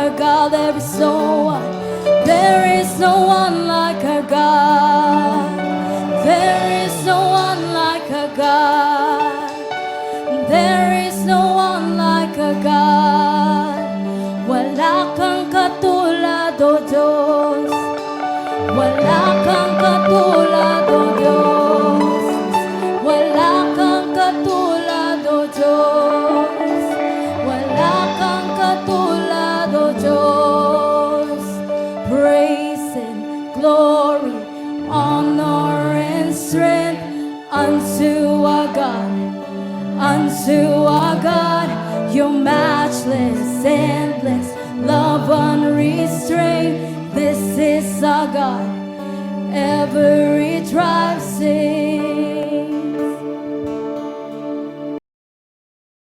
our God. There is no one. There is no one like our God. There is no one like our God. There is no one like our God. Wala kang katulad, O Diyos. Wala kang katulad, O Diyos. Wala kang katulad, O Diyos. Wala kang katulad, O Diyos. Praise and glory, honor and strength unto our God, unto our God. Your matchless, endless love unrestrained. This is our God. Every tribe sing.